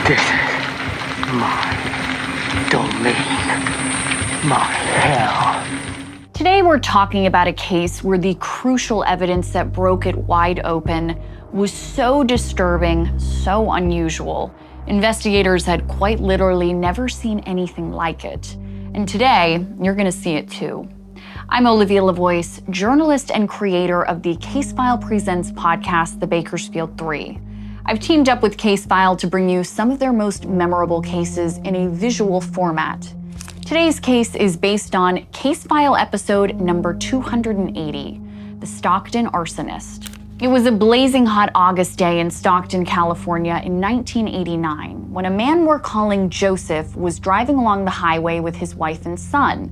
This is my domain. My hell. Today we're talking about a case where the crucial evidence that broke it wide open was so disturbing, so unusual. Investigators had quite literally never seen anything like it. And today, you're gonna see it too. I'm Olivia LaVoice, journalist and creator of the Casefile Presents podcast, The Bakersfield Three. I've teamed up with Casefile to bring you some of their most memorable cases in a visual format. Today's case is based on Casefile episode number 280, The Stockton Arsonist. It was a blazing hot August day in Stockton, California in 1989, when a man we're calling Joseph was driving along the highway with his wife and son.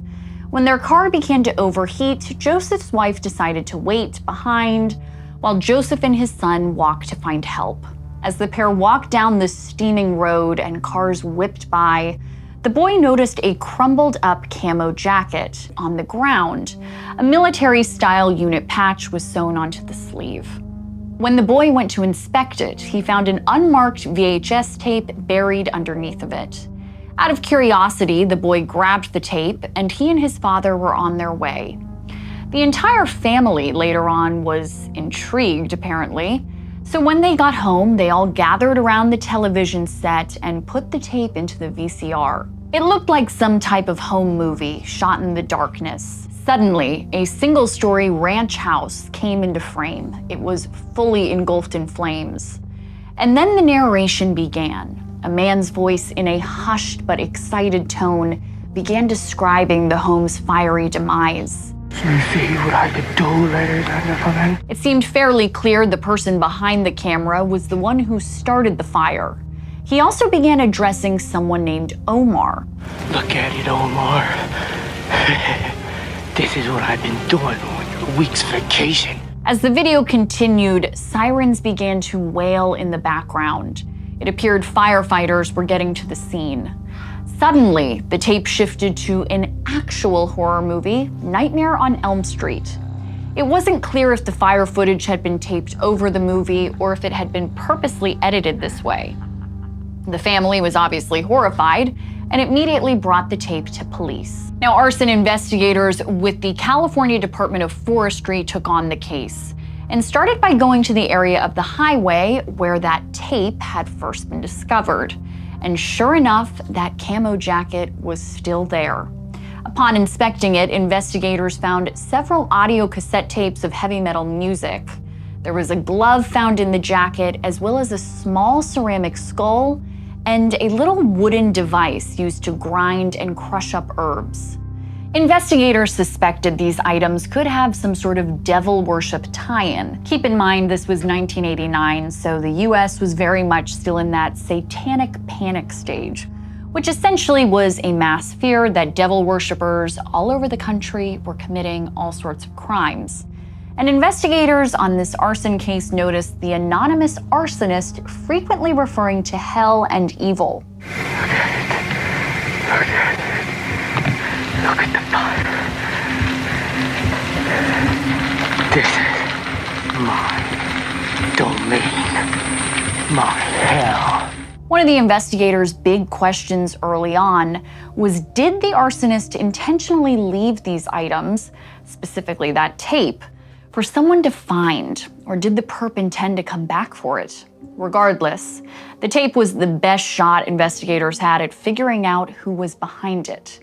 When their car began to overheat, Joseph's wife decided to wait behind while Joseph and his son walked to find help. As the pair walked down the steaming road and cars whipped by, the boy noticed a crumbled up camo jacket on the ground. A military-style unit patch was sewn onto the sleeve. When the boy went to inspect it, he found an unmarked VHS tape buried underneath of it. Out of curiosity, the boy grabbed the tape, and he and his father were on their way. The entire family later on was intrigued, apparently. So when they got home, they all gathered around the television set and put the tape into the VCR. It looked like some type of home movie shot in the darkness. Suddenly, a single-story ranch house came into frame. It was fully engulfed in flames. And then the narration began. A man's voice in a hushed but excited tone began describing the home's fiery demise. You see what I could do, ladies and gentlemen? It seemed fairly clear the person behind the camera was the one who started the fire. He also began addressing someone named Omar. Look at it, Omar. This is what I've been doing on a week's vacation. As the video continued, sirens began to wail in the background. It appeared firefighters were getting to the scene. Suddenly, the tape shifted to an actual horror movie, Nightmare on Elm Street. It wasn't clear if the fire footage had been taped over the movie or if it had been purposely edited this way. The family was obviously horrified and immediately brought the tape to police. Now, arson investigators with the California Department of Forestry took on the case and started by going to the area of the highway where that tape had first been discovered. And sure enough, that camo jacket was still there. Upon inspecting it, investigators found several audio cassette tapes of heavy metal music. There was a glove found in the jacket, as well as a small ceramic skull and a little wooden device used to grind and crush up herbs. Investigators suspected these items could have some sort of devil worship tie-in. Keep in mind, this was 1989, so the US was very much still in that satanic panic stage, which essentially was a mass fear that devil worshippers all over the country were committing all sorts of crimes. And investigators on this arson case noticed the anonymous arsonist frequently referring to hell and evil. Look at it. Look at the fire. This is my domain. My hell. One of the investigators' big questions early on was, did the arsonist intentionally leave these items, specifically that tape, for someone to find, or did the perp intend to come back for it? Regardless, the tape was the best shot investigators had at figuring out who was behind it.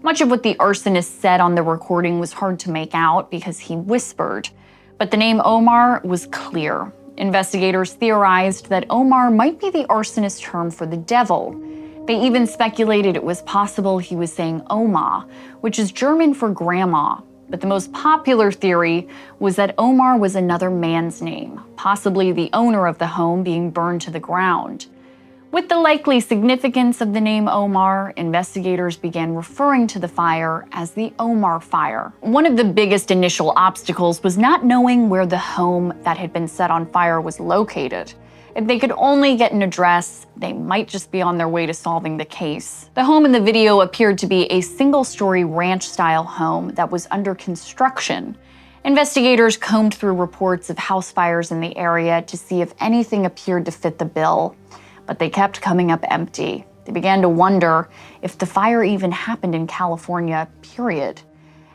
Much of what the arsonist said on the recording was hard to make out because he whispered, but the name Omar was clear. Investigators theorized that Omar might be the arsonist term for the devil. They even speculated it was possible he was saying Oma, which is German for grandma. But the most popular theory was that Omar was another man's name, possibly the owner of the home being burned to the ground. With the likely significance of the name Omar, investigators began referring to the fire as the Omar Fire. One of the biggest initial obstacles was not knowing where the home that had been set on fire was located. If they could only get an address, they might just be on their way to solving the case. The home in the video appeared to be a single-story ranch-style home that was under construction. Investigators combed through reports of house fires in the area to see if anything appeared to fit the bill. but they kept coming up empty. They began to wonder if the fire even happened in California, period.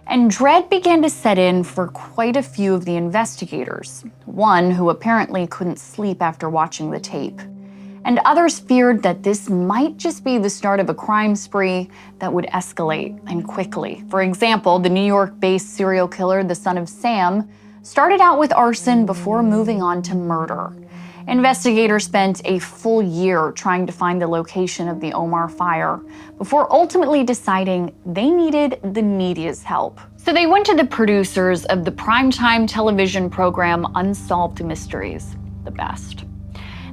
And dread began to set in for quite a few of the investigators, one who apparently couldn't sleep after watching the tape. And others feared that this might just be the start of a crime spree that would escalate, and quickly. For example, the New York-based serial killer, the son of Sam, started out with arson before moving on to murder. Investigators spent a full year trying to find the location of the Omar fire before ultimately deciding they needed the media's help. So they went to the producers of the primetime television program Unsolved Mysteries, the best.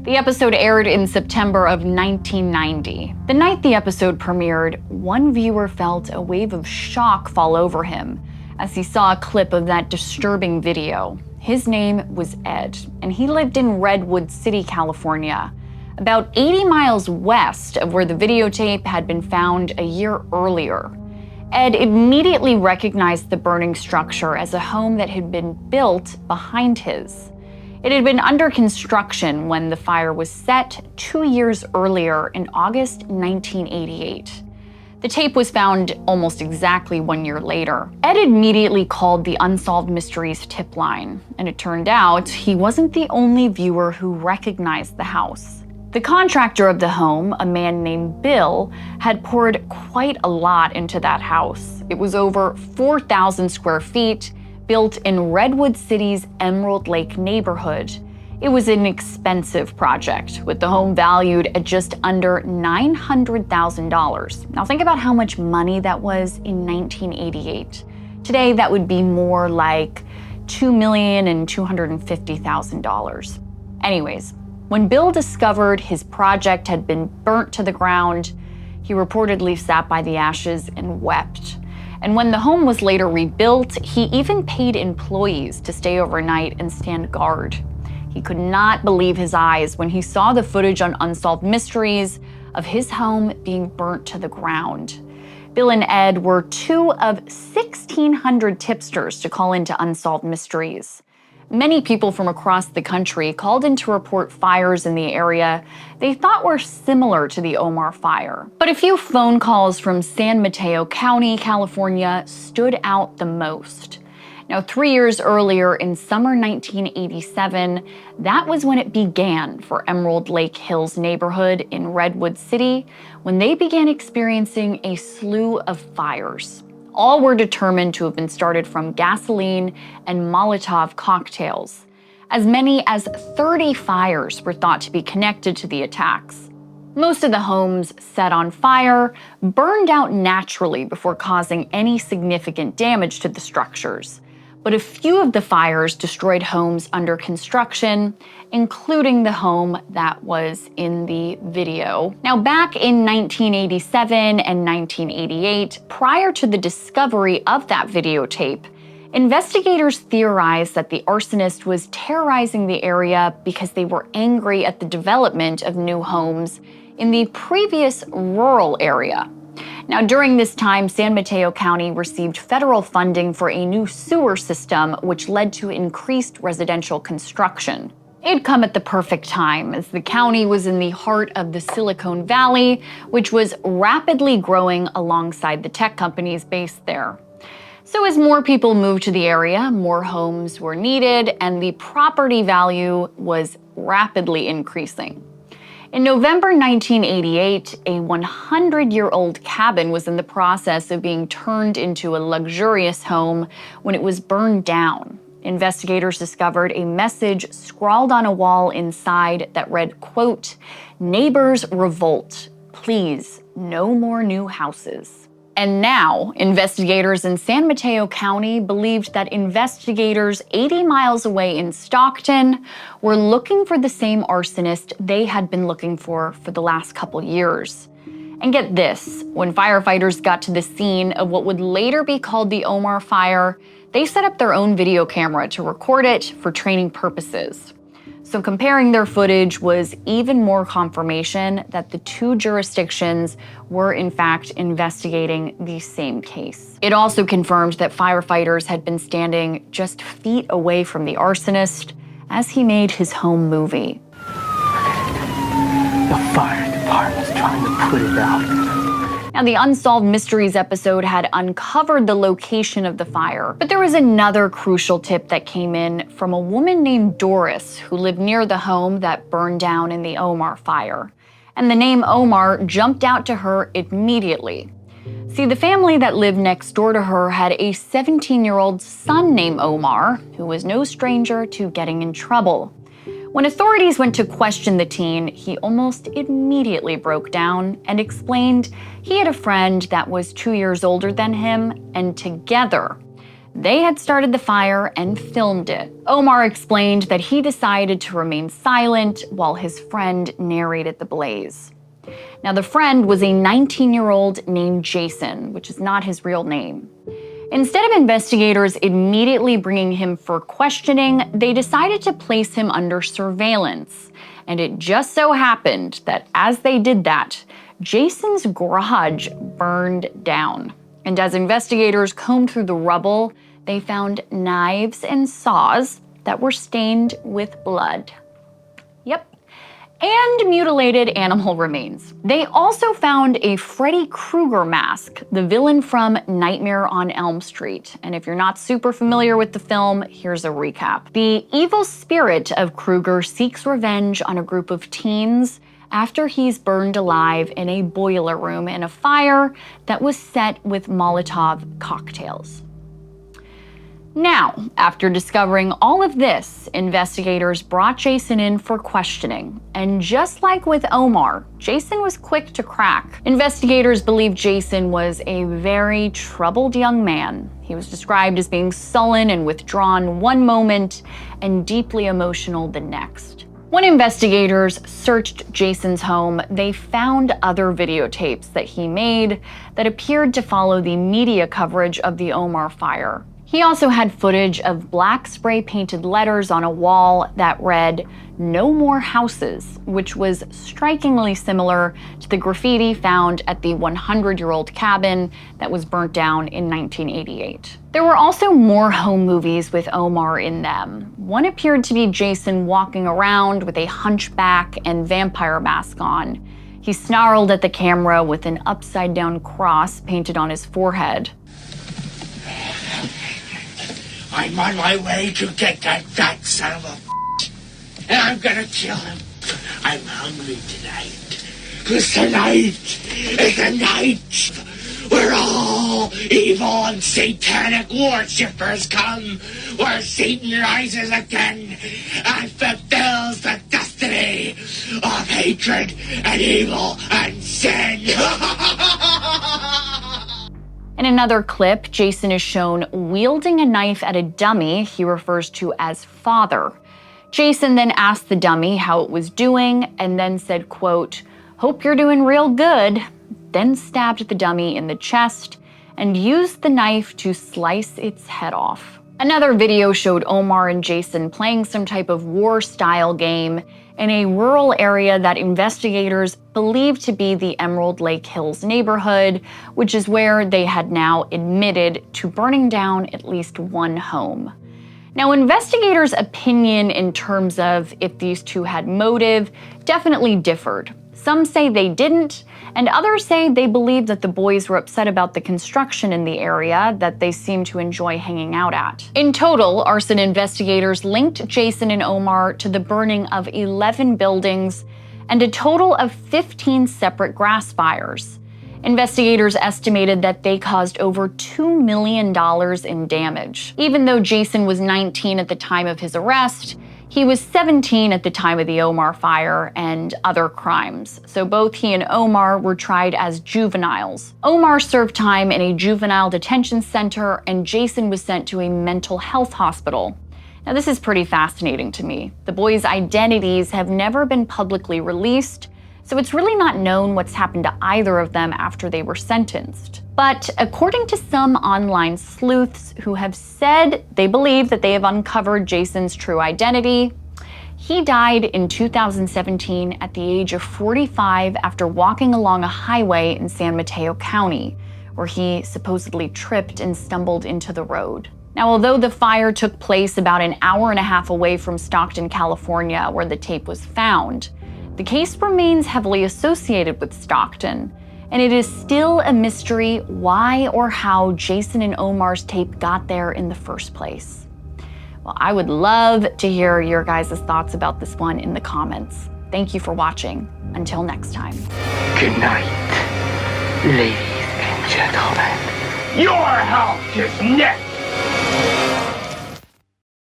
The episode aired in September of 1990. The night the episode premiered, one viewer felt a wave of shock fall over him as he saw a clip of that disturbing video. His name was Ed, and he lived in Redwood City, California, about 80 miles west of where the videotape had been found a year earlier. Ed immediately recognized the burning structure as a home that had been built behind his. It had been under construction when the fire was set 2 years earlier in August 1988. The tape was found almost exactly 1 year later. Ed immediately called the Unsolved Mysteries tip line, and it turned out he wasn't the only viewer who recognized the house. The contractor of the home, a man named Bill, had poured quite a lot into that house. It was over 4,000 square feet, built in Redwood City's Emerald Lake neighborhood. It was an expensive project, with the home valued at just under $900,000. Now think about how much money that was in 1988. Today, that would be more like $2,250,000. Anyways, when Bill discovered his project had been burnt to the ground, he reportedly sat by the ashes and wept. And when the home was later rebuilt, he even paid employees to stay overnight and stand guard. He could not believe his eyes when he saw the footage on Unsolved Mysteries of his home being burnt to the ground. Bill and Ed were two of 1,600 tipsters to call into Unsolved Mysteries. Many people from across the country called in to report fires in the area they thought were similar to the Omar fire. But a few phone calls from San Mateo County, California stood out the most. Now, 3 years earlier, in summer 1987, that was when it began for Emerald Lake Hills neighborhood in Redwood City, when they began experiencing a slew of fires. All were determined to have been started from gasoline and Molotov cocktails. As many as 30 fires were thought to be connected to the attacks. Most of the homes set on fire burned out naturally before causing any significant damage to the structures. But a few of the fires destroyed homes under construction, including the home that was in the video. Now, back in 1987 and 1988, prior to the discovery of that videotape, investigators theorized that the arsonist was terrorizing the area because they were angry at the development of new homes in the previous rural area. Now, during this time, San Mateo County received federal funding for a new sewer system, which led to increased residential construction. It'd come at the perfect time, as the county was in the heart of the Silicon Valley, which was rapidly growing alongside the tech companies based there. So as more people moved to the area, more homes were needed, and the property value was rapidly increasing. In November 1988, a 100-year-old cabin was in the process of being turned into a luxurious home when it was burned down. Investigators discovered a message scrawled on a wall inside that read, quote, "Neighbors revolt. Please, no more new houses." And now, investigators in San Mateo County believed that investigators 80 miles away in Stockton were looking for the same arsonist they had been looking for the last couple years. And get this, when firefighters got to the scene of what would later be called the Omar fire, they set up their own video camera to record it for training purposes. So comparing their footage was even more confirmation that the two jurisdictions were in fact investigating the same case. It also confirmed that firefighters had been standing just feet away from the arsonist as he made his home movie. The put it out. Now, the Unsolved Mysteries episode had uncovered the location of the fire, but there was another crucial tip that came in from a woman named Doris who lived near the home that burned down in the Omar fire. And the name Omar jumped out to her immediately. See, the family that lived next door to her had a 17-year-old son named Omar, who was no stranger to getting in trouble. When authorities went to question the teen, he almost immediately broke down and explained he had a friend that was 2 years older than him, and together, they had started the fire and filmed it. Omar explained that he decided to remain silent while his friend narrated the blaze. Now, the friend was a 19-year-old named Jason, which is not his real name. Instead of investigators immediately bringing him for questioning, they decided to place him under surveillance. And it just so happened that as they did that, Jason's garage burned down. And as investigators combed through the rubble, they found knives and saws that were stained with blood. Yep. And mutilated animal remains. They also found a Freddy Krueger mask, the villain from Nightmare on Elm Street. And if you're not super familiar with the film, here's a recap. The evil spirit of Krueger seeks revenge on a group of teens after he's burned alive in a boiler room in a fire that was set with Molotov cocktails. Now, after discovering all of this, investigators brought Jason in for questioning. And just like with Omar, Jason was quick to crack. Investigators believe Jason was a very troubled young man. He was described as being sullen and withdrawn one moment and deeply emotional the next. When investigators searched Jason's home, they found other videotapes that he made that appeared to follow the media coverage of the Omar fire. He also had footage of black spray-painted letters on a wall that read, "No more houses," which was strikingly similar to the graffiti found at the 100-year-old cabin that was burnt down in 1988. There were also more home movies with Omar in them. One appeared to be Jason walking around with a hunchback and vampire mask on. He snarled at the camera with an upside-down cross painted on his forehead. I'm on my way to get that fat son of a and I'm gonna kill him. I'm hungry tonight. Because tonight is the night where all evil and satanic worshippers come, where Satan rises again and fulfills the destiny of hatred and evil and sin. In another clip, Jason is shown wielding a knife at a dummy he refers to as father. Jason then asked the dummy how it was doing and then said, quote, "Hope you're doing real good," then stabbed the dummy in the chest and used the knife to slice its head off. Another video showed Omar and Jason playing some type of war-style game in a rural area that investigators believe to be the Emerald Lake Hills neighborhood, which is where they had now admitted to burning down at least one home. Now, investigators' opinion in terms of if these two had motive definitely differed. Some say they didn't, and others say they believe that the boys were upset about the construction in the area that they seemed to enjoy hanging out at. In total, arson investigators linked Jason and Omar to the burning of 11 buildings and a total of 15 separate grass fires. Investigators estimated that they caused over $2 million in damage. Even though Jason was 19 at the time of his arrest, he was 17 at the time of the Omar fire and other crimes. So both he and Omar were tried as juveniles. Omar served time in a juvenile detention center and Jason was sent to a mental health hospital. Now, this is pretty fascinating to me. The boys' identities have never been publicly released, so it's really not known what's happened to either of them after they were sentenced. But according to some online sleuths who have said they believe that they have uncovered Jason's true identity, he died in 2017 at the age of 45 after walking along a highway in San Mateo County, where he supposedly tripped and stumbled into the road. Now, although the fire took place about an hour and a half away from Stockton, California, where the tape was found, The case remains heavily associated with Stockton, and it is still a mystery why or how Jason and Omar's tape got there in the first place. Well, I would love to hear your guys' thoughts about this one in the comments. Thank you for watching. Until next time. Good night, ladies and gentlemen. Your house is next.